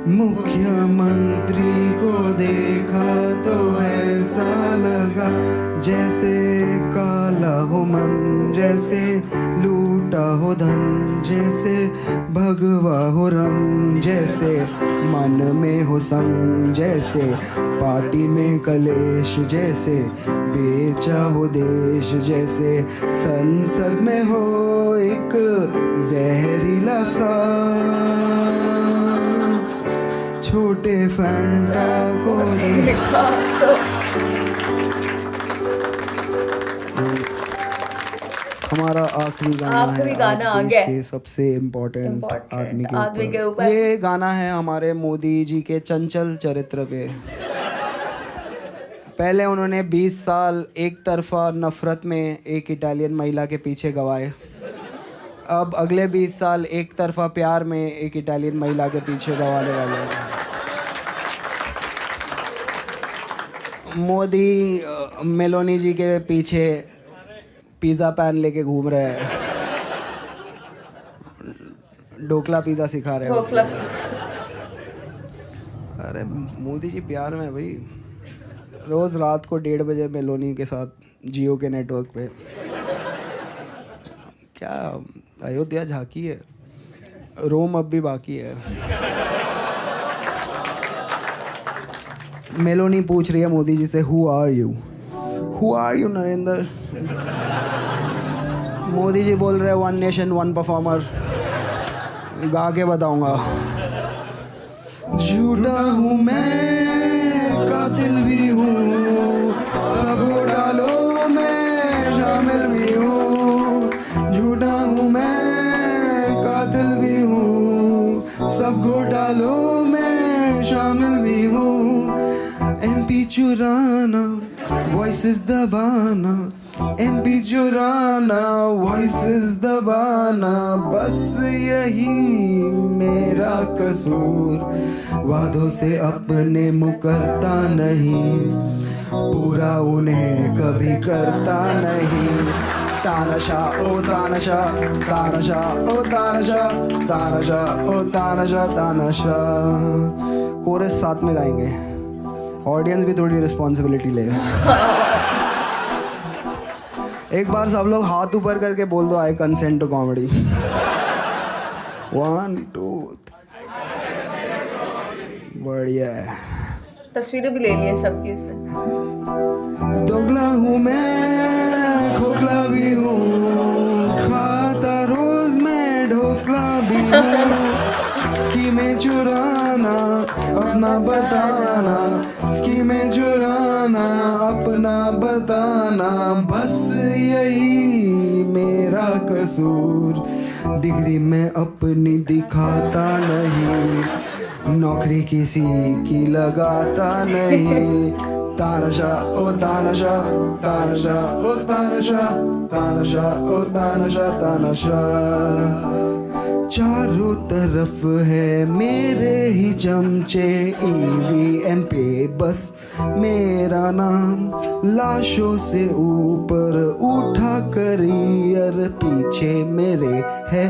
मुख्यमंत्री को देखा तो ऐसा लगा, जैसे काला हो मन, जैसे लूटा हो धन, जैसे भगवा हो रंग, जैसे मन में हो संग, जैसे पार्टी में कलेश, जैसे बेचा हो देश, जैसे संसद में हो एक जहरीला सा छोटे फैंटा को देखा तो। हमारा आखिरी गाना आ है गया के सबसे इम्पोर्टेंट आदमी के ऊपर। ये गाना है हमारे मोदी जी के चंचल चरित्र पे। पहले उन्होंने 20 साल एक तरफा नफरत में एक इटालियन महिला के पीछे गवाए। अब अगले 20 साल एक तरफा प्यार में एक इटालियन महिला के पीछे गवाने वाले हैं। मोदी मेलोनी जी के पीछे पिज़्ज़ा पैन लेके घूम रहे हैं, ढोकला पिज़्ज़ा सिखा रहे हैं। अरे मोदी जी प्यार में भाई, रोज़ रात को 1:30 बजे मेलोनी के साथ जियो के नेटवर्क पे। क्या अयोध्या झांकी है, रोम अब भी बाकी है। मेलोनी पूछ रही है मोदी जी से, who are you Narendra? Modi ji बोल रहे हैं, 1 नेशन 1 परफॉर्मर, गा के बताऊंगा। झूठा हूँ मैं, कातिल भी हूँ, सब घोटालों में शामिल भी हूँ। झूठा हूँ मैं, कातिल भी हूँ, सब घोटालों में शामिल भी हूँ। MP चुराना, वॉइसेस दबाना, MP चुराना, वॉइसेस दबाना, बस यही मेरा कसूर। वादों से अपने मुकरता नहीं, पूरा उन्हें कभी करता नहीं। तानाशा ओ तानाशा, तानाशा ओ तानाशा, तानाशा ओ तानाशा, तानाशा। कोरस साथ में गाएंगे, ऑडियंस भी थोड़ी रिस्पॉन्सिबिलिटी ले। एक बार सब लोग हाथ ऊपर करके बोल दो, आई कंसेंट टू कॉमेडी। 1 2 बढ़िया है। तस्वीरें भी ले ली है सबकी उसने। दोगला हूँ मैं, खोखला भी हूँ, खाता रोज मैं ढोकला भी हूँ। स्कीमें चुराना अपना बताना, स्कीमें चुराना अपना बताना, बस यही मेरा कसूर। डिग्री में अपनी दिखाता नहीं, नौकरी किसी की लगाता नहीं। तानाशा ओ तानाशा, तानाशा ओ तानाशा, तानाशा ओ तानाशा, तानाशा। चारों तरफ है मेरे ही चमचे, EVM पे बस मेरा नाम, लाशों से ऊपर उठा करियर, पीछे मेरे है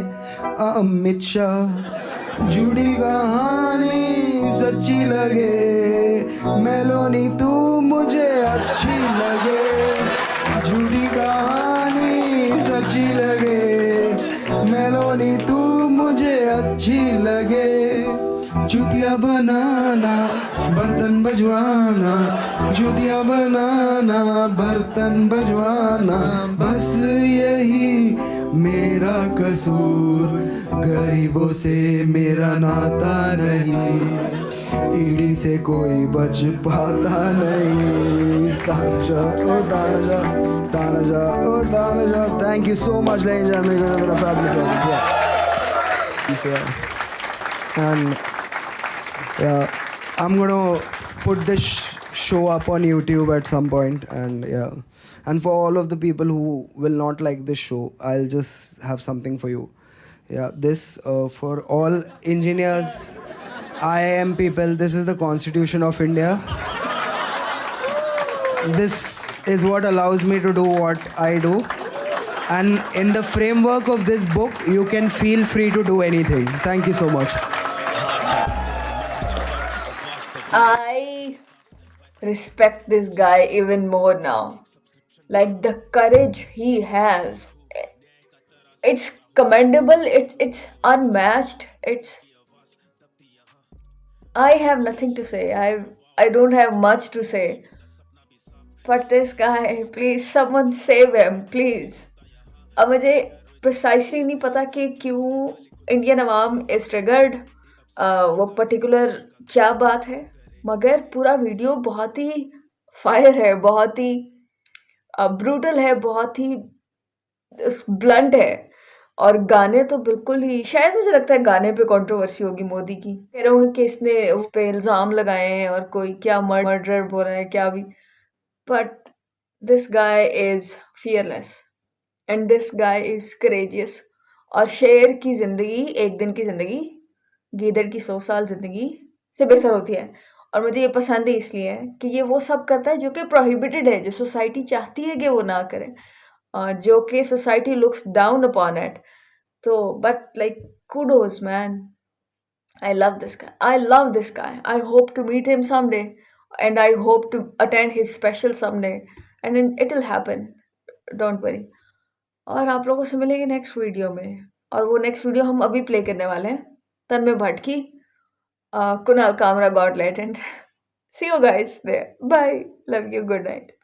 अमित शाह। जुड़ी कहानी सच्ची लगे, मेलोनी तू मुझे अच्छी लगे। जुड़ी कहानी सच्ची लगे, मेलोनी तू मुझे अच्छी लगे। जूतिया बनाना बर्तन बजवाना, जूतिया बनाना बर्तन बजवाना, बस यही मेरा कसूर। गरीबों से मेरा नाता नहीं, ईडी से कोई बच पाता नहीं। तानाशा ओ तानाशा, तानाशा ओ तानाशा। Thank you so much ladies and gentlemen, a fabulous yeah. And yeah, I'm gonna put this show up on YouTube at some point, and yeah, and for all of the people who will not like this show, I'll just have something for you. Yeah, this for all engineers, IIM people, this is the Constitution of India. This is what allows me to do what I do, and in the framework of this book, you can feel free to do anything. Thank you so much. I respect this guy even more now. Like the courage he has, it's commendable. It's unmatched. I have nothing to say. I don't have much to say. But this guy, please, someone save him, please. अब मुझे precisely नहीं पता कि क्यों Indian Awam is triggered, वो particular क्या बात है, मगर पूरा वीडियो बहुत ही फायर है, बहुत ही ब्रूटल है, बहुत ही ब्लंट है। और गाने तो बिल्कुल ही, शायद मुझे लगता है गाने पे कंट्रोवर्सी होगी मोदी की, कह रहे होंगे कि इसने उस पे इल्ज़ाम लगाए हैं और कोई क्या मर्डर बोल रहा है क्या भी। But this guy is fearless and this guy is courageous. और शेर की ज़िंदगी, एक दिन की ज़िंदगी गीदड़ की 100 साल ज़िंदगी से बेहतर होती है। और मुझे ये पसंद है इसलिए कि ये वो सब करता है जो कि प्रोहिबिटेड है, जो सोसाइटी चाहती है कि वो ना करे, जो कि society looks down upon it. तो but like kudos man, I love this guy, I love this guy. I hope to meet him someday and I hope to attend his special someday and then it will happen, don't worry. और आप लोगों से मिलेंगे next video में, और वो next video हम अभी प्ले करने वाले हैं। Tanmay Bhatt, Kunal Kamra, god legend. See you guys there. Bye. Love you. Good night.